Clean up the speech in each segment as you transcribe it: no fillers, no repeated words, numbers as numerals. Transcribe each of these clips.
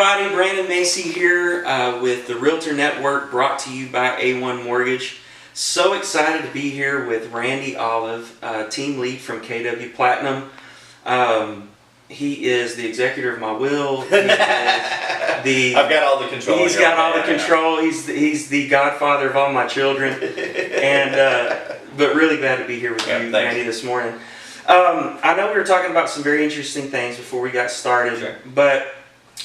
everybody, Brandon Macy here with the Realtor Network, brought to you by A1 Mortgage. So excited to be here with Randy Olive, team lead from KW Platinum. He is the executor of my will. I've got all the control. He's got all the control. He's the godfather of all my children. And but really glad to be here with you, Randy, this morning. I know we were talking about some very interesting things before we got started, but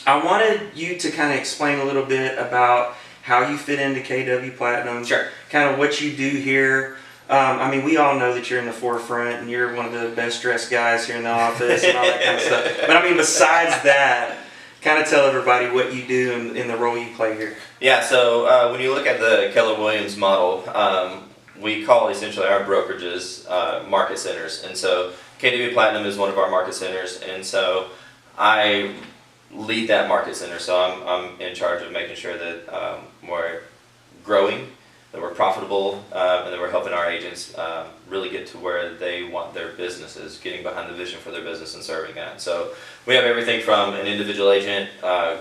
I wanted you to kind of explain a little bit about how you fit into KW Platinum, kind of what you do here. I mean, we all know that you're in the forefront and you're one of the best dressed guys here in the office and all that kind of stuff. But I mean, besides that, kind of tell everybody what you do in the role you play here. Yeah, so when you look at the Keller Williams model, we call essentially our brokerages market centers. And so KW Platinum is one of our market centers, and so I lead that market center. So I'm in charge of making sure that we're growing, that we're profitable, and that we're helping our agents really get to where they want their businesses, getting behind the vision for their business and serving that. So we have everything from an individual agent,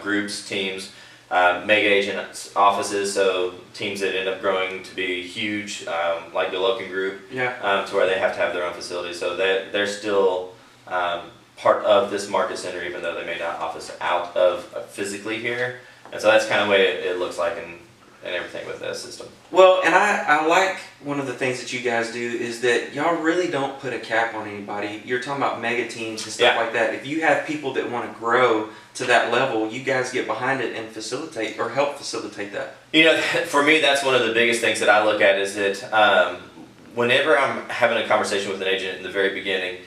groups, teams, mega agent offices, so teams that end up growing to be huge, like the Loken Group, to where they have to have their own facility. So they're still part of this market center, even though they may not office out of physically here. And so that's kind of the way it looks like and everything with that system. Well, and I like one of the things that you guys do is that y'all really don't put a cap on anybody. You're talking about mega teams and stuff like that. If you have people that want to grow to that level, you guys get behind it and facilitate or help facilitate that. You know, for me, that's one of the biggest things that I look at is that whenever I'm having a conversation with an agent in the very beginning,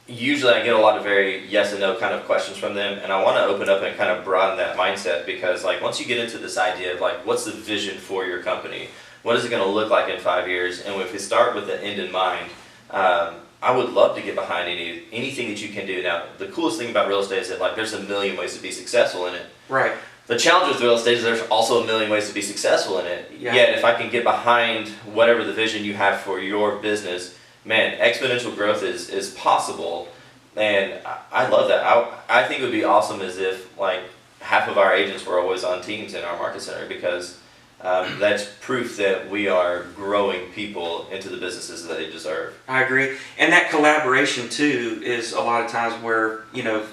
usually I get a lot of very yes and no kind of questions from them, and I want to open up and kind of broaden that mindset, because like once you get into this idea of like what's the vision for your company, what is it going to look like in 5 years, and if we start with the end in mind, I would love to get behind anything that you can do. Now, the coolest thing about real estate is that like there's a million ways to be successful in it. Right. The challenge with real estate is there's also a million ways to be successful in it. Yet if I can get behind whatever the vision you have for your business, man, exponential growth is possible, and I love that. I think it would be awesome as if like half of our agents were always on teams in our market center, because that's proof that we are growing people into the businesses that they deserve. I agree, and that collaboration too is a lot of times where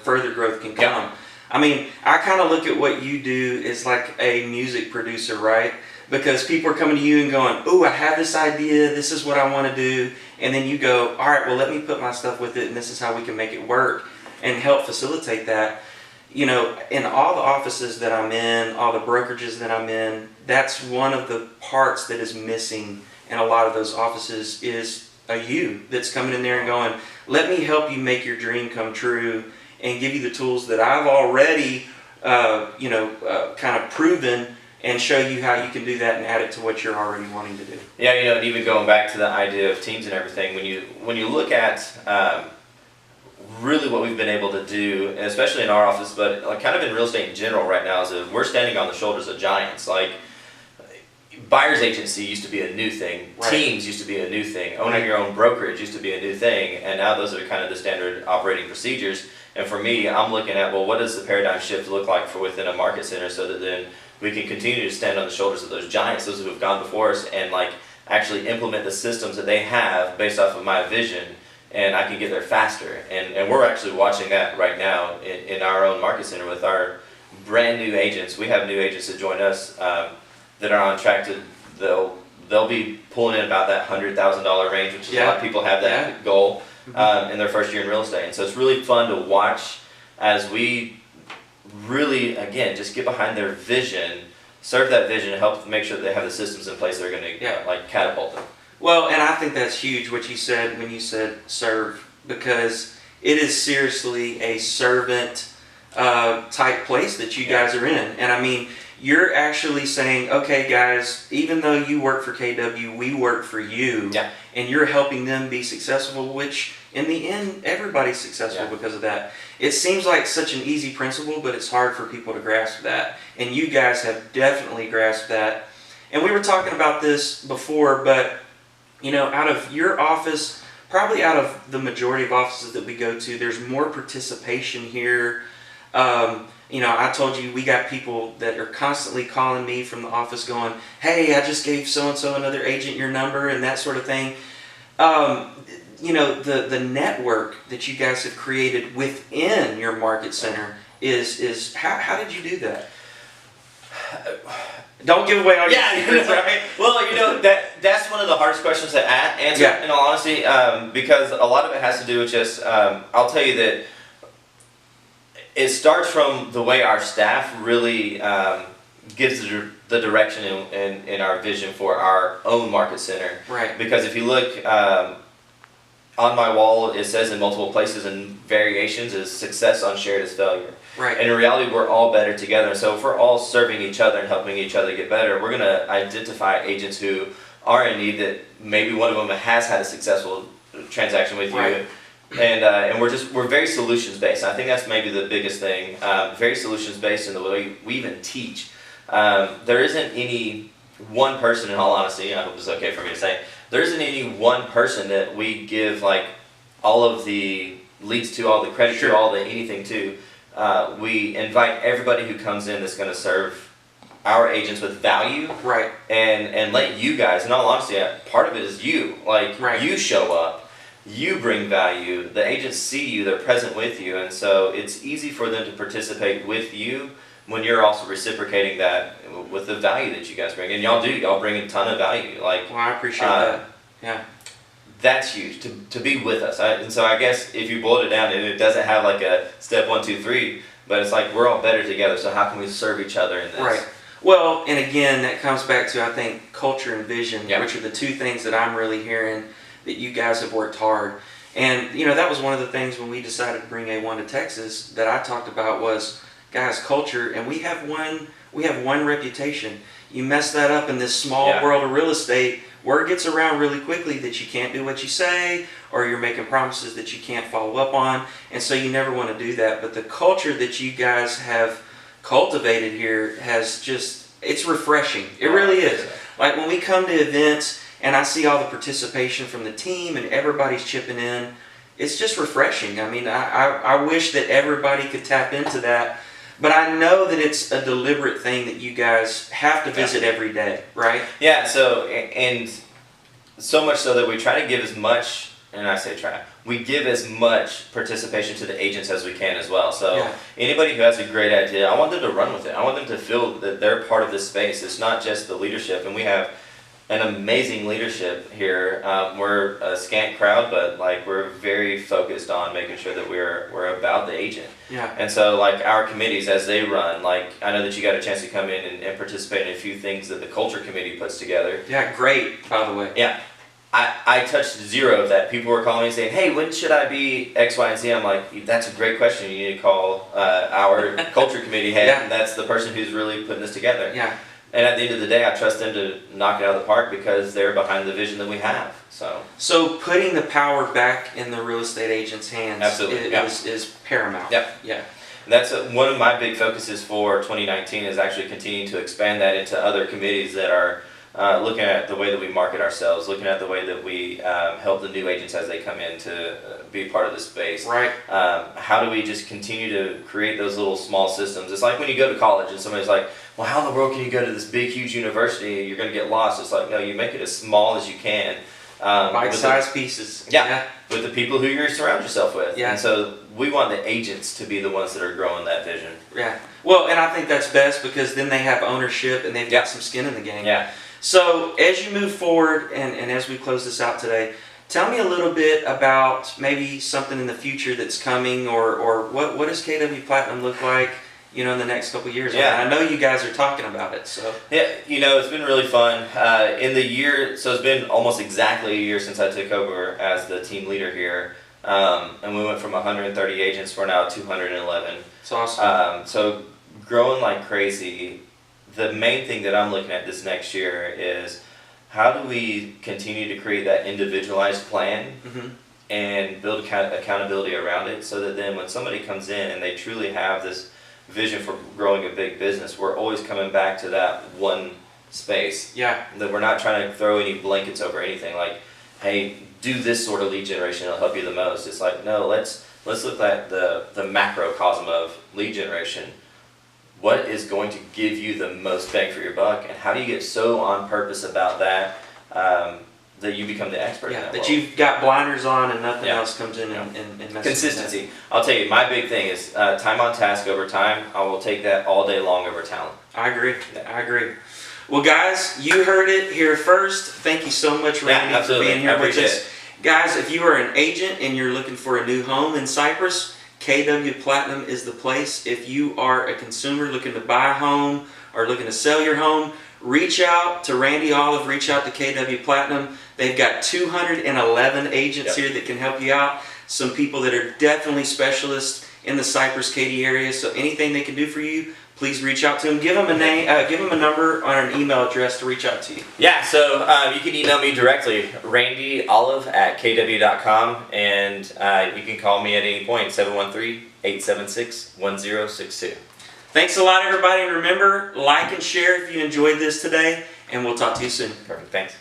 further growth can come. I mean, I kind of look at what you do as like a music producer, right? Because people are coming to you and going, "Oh, I have this idea, this is what I want to do," and then you go, "All right, well, let me put my stuff with it, and this is how we can make it work," and help facilitate that. In all the offices that I'm in, all the brokerages that I'm in, that's one of the parts that is missing in a lot of those offices is a you that's coming in there and going, "Let me help you make your dream come true and give you the tools that I've already, kind of proven, and show you how you can do that and add it to what you're already wanting to do." Yeah, and even going back to the idea of teams and everything, when you look at really what we've been able to do, and especially in our office, but like kind of in real estate in general right now, is that we're standing on the shoulders of giants. Like buyer's agency used to be a new thing, teams used to be a new thing, owning your own brokerage used to be a new thing, and now those are kind of the standard operating procedures. And for me, I'm looking at, well, what does the paradigm shift look like for within a market center, so that then we can continue to stand on the shoulders of those giants, those who have gone before us, and like actually implement the systems that they have based off of my vision, and I can get there faster. And we're actually watching that right now in our own market center with our brand new agents. We have new agents that join us that are on track to, they'll be pulling in about that $100,000 range, which is a lot of people have that goal in their first year in real estate. And so it's really fun to watch as we really, again, just get behind their vision, serve that vision, and help make sure that they have the systems in place that are going to like catapult them. Well, and I think that's huge what you said when you said serve, because it is seriously a servant type place that you guys are in. And I mean, you're actually saying, okay guys, even though you work for KW, we work for you, and you're helping them be successful, which in the end, everybody's successful because of that. It seems like such an easy principle, but it's hard for people to grasp that. And you guys have definitely grasped that. And we were talking about this before, but out of your office, probably out of the majority of offices that we go to, there's more participation here. You know, I told you we got people that are constantly calling me from the office going, hey, I just gave so-and-so another agent your number and that sort of thing. You know, the network that you guys have created within your market center is how did you do that? Don't give away all your secrets, right? Well, you know, that's one of the hardest questions to answer, Yeah. in all honesty, because a lot of it has to do with just, I'll tell you that it starts from the way our staff really gives the direction in our vision for our own market center. Right. Because if you look on my wall, it says in multiple places and variations is success unshared is failure. Right. And in reality, we're all better together. So if we're all serving each other and helping each other get better, we're going to identify agents who are in need, that maybe one of them has had a successful transaction with you. Right. And we're very solutions based. I think that's maybe the biggest thing. Very solutions based in the way we even teach. There isn't any one person, in all honesty, I hope it's okay for me to say, there isn't any one person that we give like all of the leads to, all the credit Sure. to, all the anything to. We invite everybody who comes in that's going to serve our agents with value, Right. and let you guys, in all honesty, part of it is you. Like, Right. you show up, you bring value, the agents see you, they're present with you, and so it's easy for them to participate with you when you're also reciprocating that with the value that you guys bring. And y'all bring a ton of value. Like, Well, I appreciate that. Yeah. that's huge to be with us. And so I guess if you boil it down, and it doesn't have like a step 1, 2, 3, but it's like we're all better together. So how can we serve each other in this? Right. Well, and again, that comes back to, I think, culture and vision, Yeah. which are the two things that I'm really hearing that you guys have worked hard. And, you know, that was one of the things when we decided to bring A1 to Texas that I talked about was, guys, culture, and we have one reputation. You mess that up in this small Yeah. world of real estate, word gets around really quickly that you can't do what you say, or you're making promises that you can't follow up on, and so you never want to do that. But the culture that you guys have cultivated here has just, it's refreshing. It really is. Like when we come to events and I see all the participation from the team and everybody's chipping in, it's just refreshing. I mean, I wish that everybody could tap into that. But I know that it's a deliberate thing that you guys have to visit every day, right? Yeah, so, and so much so that we try to give as much, and I say try, we give as much participation to the agents as we can as well. So Yeah. anybody who has a great idea, I want them to run with it. I want them to feel that they're part of this space. It's not just the leadership, and we have an amazing leadership here. We're a scant crowd, but like we're very focused on making sure that we're about the agent. Yeah. And so like our committees as they run, like I know that you got a chance to come in and participate in a few things that the culture committee puts together. Yeah, great, by the way. Yeah. I touched zero of that. People were calling me saying, hey, when should I be X, Y, and Z? I'm like, that's a great question. You need to call our culture committee head. Yeah. That's the person who's really putting this together. Yeah. And at the end of the day, I trust them to knock it out of the park because they're behind the vision that we have. So putting the power back in the real estate agent's hands Absolutely, is paramount. Yep. Yeah. That's one of my big focuses for 2019 is actually continuing to expand that into other committees that are looking at the way that we market ourselves, looking at the way that we help the new agents as they come in to be part of the space. Right. How do we just continue to create those little small systems? It's like when you go to college and somebody's like, well, how in the world can you go to this big, huge university? You're going to get lost. It's like, no, you make it as small as you can. Bite-sized pieces. Yeah, with the people who you surround yourself with. Yeah. And so we want the agents to be the ones that are growing that vision. Yeah. Well, and I think that's best because then they have ownership and they've got some skin in the game. Yeah. So as you move forward and as we close this out today, tell me a little bit about maybe something in the future that's coming or what does KW Platinum look like, you know, in the next couple of years? Yeah. I know you guys are talking about it, so. Yeah, you know, it's been really fun. In the year, so it's been almost exactly a year since I took over as the team leader here. And we went from 130 agents, we're now 211. It's awesome. So growing like crazy. The main thing that I'm looking at this next year is how do we continue to create that individualized plan and build accountability around it so that then when somebody comes in and they truly have this vision for growing a big business, we're always coming back to that one space. Yeah. That we're not trying to throw any blankets over anything like, hey, do this sort of lead generation, it'll help you the most. It's like, no, let's look at the macrocosm of lead generation. what is going to give you the most bang for your buck, and how do you get so on purpose about that that you become the expert in that world. You've got blinders on and nothing else comes in and messes Consistency. with I'll tell you, my big thing is time on task over time. I will take that all day long over talent. I agree. I agree. Well, guys, you heard it here first. Thank you so much, Randy, for being here with us. Guys, if you are an agent and you're looking for a new home in Cypress, KW Platinum is the place. If you are a consumer looking to buy a home or looking to sell your home, reach out to Randy Olive, reach out to KW Platinum. They've got 211 agents here that can help you out. Some people that are definitely specialists in the Cypress, Katy area. So anything they can do for you, please reach out to them. Give them a name, give them a number or an email address to reach out to you. Yeah, so you can email me directly, randyolive@kw.com, and you can call me at any point, 713-876-1062. Thanks a lot, everybody. And remember, like and share if you enjoyed this today, and we'll talk to you soon. Perfect, thanks.